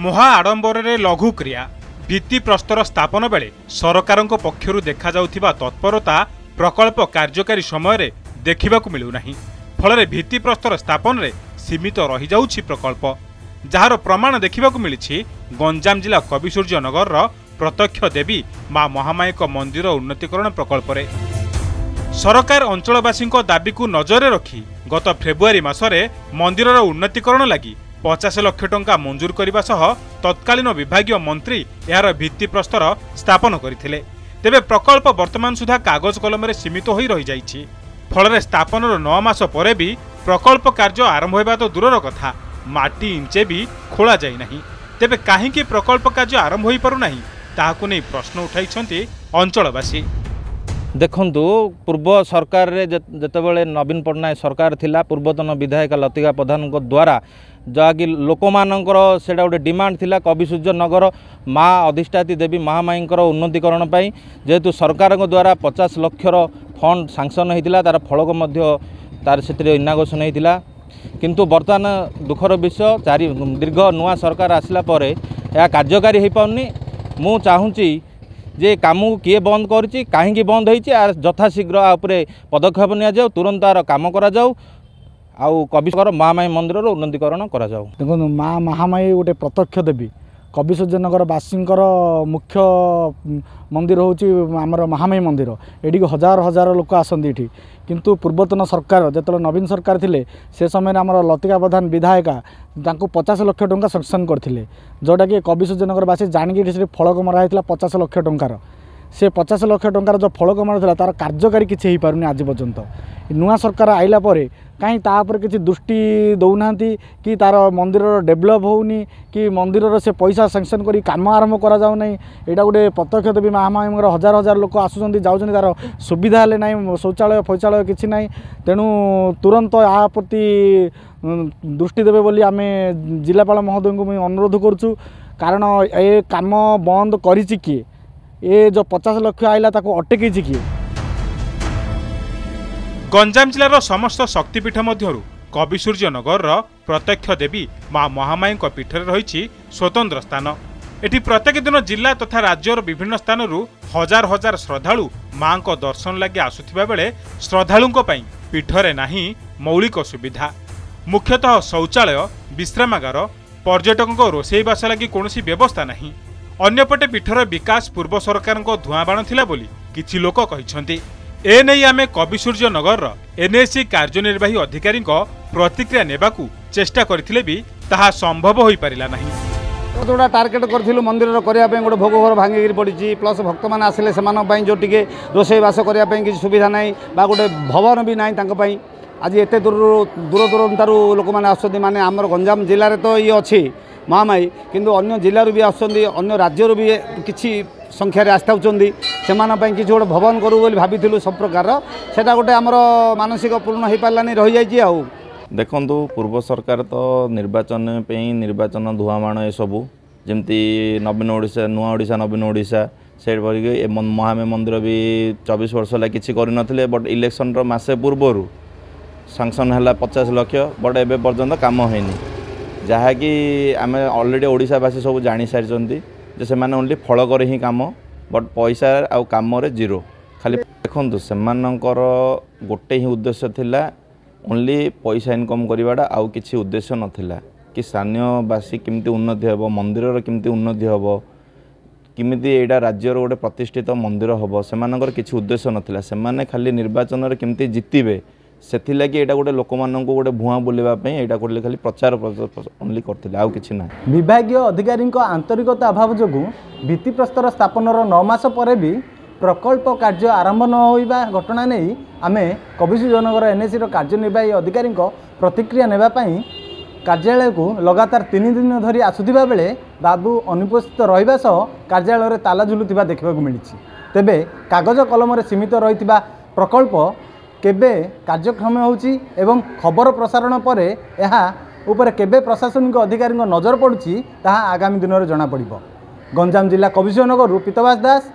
महा आडंबर लघु क्रिया भित्ति प्रस्तर स्थापन बेले सरकार पक्षर देखा तत्परता प्रकल्प कार्यकारी समय देखा मिलूना फल भित्ति प्रस्तर स्थापन में सीमित रही जाउछि प्रकल्प जार प्रमाण देखा मिली गंजाम जिला कविसूर्य नगर प्रत्यक्ष देवी मां महामाई मंदिर उन्नतीकरण प्रकल्प रे सरकार अंचलवासी दाबी को नजर रखी गत फेब्रुआरी मासरे मंदिर उन्नतीकरण लगी 50 लाख टंका मंजूर करने सह तत्कालीन विभागीय मंत्री यार भित्ति प्रस्तर स्थापन करथिले। तेबे प्रकल्प वर्तमान सुधा कागज कलम रे सीमित होई रही जाइछि। फल स्थापन 9 मास परे भी प्रकल्प कार्य आरंभ होगा तो दूरर कथा माटी इंचे भी खोला जाई नहीं। तेबे काहींकि प्रकल्प कार्य आरंभ होई पारु नहीं ताहाकु नै प्रश्न उठाइछन्ति अंचलवासी। देखंतु पूर्व सरकार रे जतबेले नवीन पटनायक सरकार थिला पूर्वतन विधायक लतिका प्रधान द्वारा जहाँकि लोक मानकर सेटा गोटे डिमांड थिला कविसूर्य नगर माँ अधिष्ठात्री देवी महामाईंकर उन्नतीकरण पाई जेहेतु सरकार द्वारा 50 लाखर फंड सांक्शन होता तार फलक मध्य तार से इनागोशन होता किंतु बर्तमान दुखर विषय दीर्घ नुआ सरकार आसला पर यह कार्यकारी हो पाउनी। मु चाहूँगी जे काम किए बंद करिछि काहेकि बंद होइछि आर यथाशीघ्र आपरे पदक्षेप निया जाऊ तुरंत आर काम करा जाऊ आउ कविसूर्य महामाई मंदिर उन्नतीकरण करा जाऊ। देखो माँ महामाई गोटे प्रत्यक्ष देवी कविसूर्य नगर वासींकर मुख्य मंदिर होची आमर महामाई मंदिर एडी हजार हजार लोक आसंदी एठी किंतु पूर्वतन सरकार जतले नवीन सरकार थिले से समय आमर लतिका प्रधान विधायिका तांको 50 लाख टंका सैंक्शन करथिले जोटा कि कविसूर्य नगर वासी जानिक फलक मरा होता 50 लाख टंकार से 50 लाख टंकार जो फलक मरा तार कार्यकारी किसी हो पारुनी आज पर्यंत नुआ सरकार आइला परे कहीं तापर किसी दृष्टि दौना कि तार मंदिर डेभलप होनी कि मंदिर से पैसा सैंक्शन करी काम आरंभ करा जाऊ नहीं एटा गोटे प्रत्यक्ष देवी महामाई हजार हजार लोक आसुचंदी जाउचंदी तार सुविधा हेले नहीं शौचालय फौचालय किसी नहीं तेणु तुरंत या प्रति दृष्टि देवे बोली आमे जिलापाल महोदय को अनुरोध करुचु कारण ए काम बंद करिछि किए ए जो 50 लाख आइला ताको अटकी किए। गंजाम जिलार समस्त शक्तिपीठ मध्यरु कविसूर्य नगर प्रत्यक्ष देवी मां महामाई पीठरे रही स्वतंत्र स्थान। एटी प्रत्येक दिन जिला तथा राज्यर विभिन्न स्थानरू हजार हजार श्रद्धालु मां को दर्शन लगे आसुथिबा बेले श्रद्धालुंको पई पीठरे नाही मौलिक सुविधा मुख्यतः शौचालय विश्रामागार पर्यटकों रोषेईवास लगी कौनसी व्यवस्था नहीं। अन्यपटे पीठर विकास पूर्व सरकार धुआं बाण थिला बोली किछि लोक कहिसंती। एने आमे कविसूर्य नगर एनएसी कार्यनिर्वाही अधिकारी प्रतिक्रिया नेबाकू चेष्टा करथिले भी ताहा संभव होई परिला नहीं। जोड़ा टार्गेट करथिलु मंदिर करया पे गोटे भोग घर भांगी पड़ी प्लस भक्त मान आसिले सेमान पई जो टिके रोषेईवास करया पे किछि सुविधा नाही बा गोटे भवन भी नाही तांको पई आज एते दूर दूरंतारू लोक मैंने आसुँच माने आमर गंजाम जिले में तो ये अच्छी महामाई किंतु अन्य जिलूर भी आसुँच अन्य राज्यर भी किसी संख्यार आसता से किसी गोटे भवन करूँ बोली भाभी सब प्रकार से गोटे आमर मानसिक पूर्ण हो पारानी रही जाइए। आउ देखंतु पूर्व सरकार तो निर्वाचन पे निर्वाचन धुआमाण ए सबू जमती नवीन ओडिशा नुआ ओडिशा नवीन ओडिशा से महामाई मंदिर भी 24 वर्ष है किसी कर बट इलेक्शन मसे पूर्वर सांक्शन है 50 लाख बट एवं पर्यंत कम होनी जहाँकि आम अलरेडी ओडिशावासी सब जानी सारी से मैंने ओनली फलक ही कम बट पैसा आउ कम जीरो खाली देखु से गोटे ही उद्देश्य थिला ओनली पैसा इनकम करवाटा आउ किसी उद्देश्य नथिला कि स्थानीयवासी केमती उन्नति हे मंदिर केमती उन्नति हे किमिति एटा राज्यर गोटे प्रतिष्ठित मंदिर हम से किसी उद्देश्य नथिला से खाली निर्वाचन में केमती जितबे से एटा गोटे लोक मानक गोटे भुआ बुलापी एटा कर खाली प्रचार ओनली करते आउ किछि ना। विभागीय अधिकारी आंतरिकता अभाव जो भित्ति प्रस्तर स्थापन 9 मास पर भी प्रकल्प कार्य आरंभ न होइबा घटना नहीं आमे कविसूर्य नगर एनएसी कार्यनिर्वाही अधिकारी प्रतिक्रिया नेबापी कार्यालय को लगातार 3 दिन धरी आसुथिबा बेले बाबू अनुपस्थित रहिबा सह कार्यालय रे ताला झुलुथिबा देखबाक मिली। तेबे कागज कलम रे सीमित रहिथिबा प्रकल्प केबे कार्यक्रम होउची एवं खबर प्रसारण पर यह ऊपर केबे प्रशासनिक अधिकारी नजर पड़ुची ताहा आगामी दिन में जना पड़िबो। गंजाम जिला कविसूर्य नगर पीतवास दास।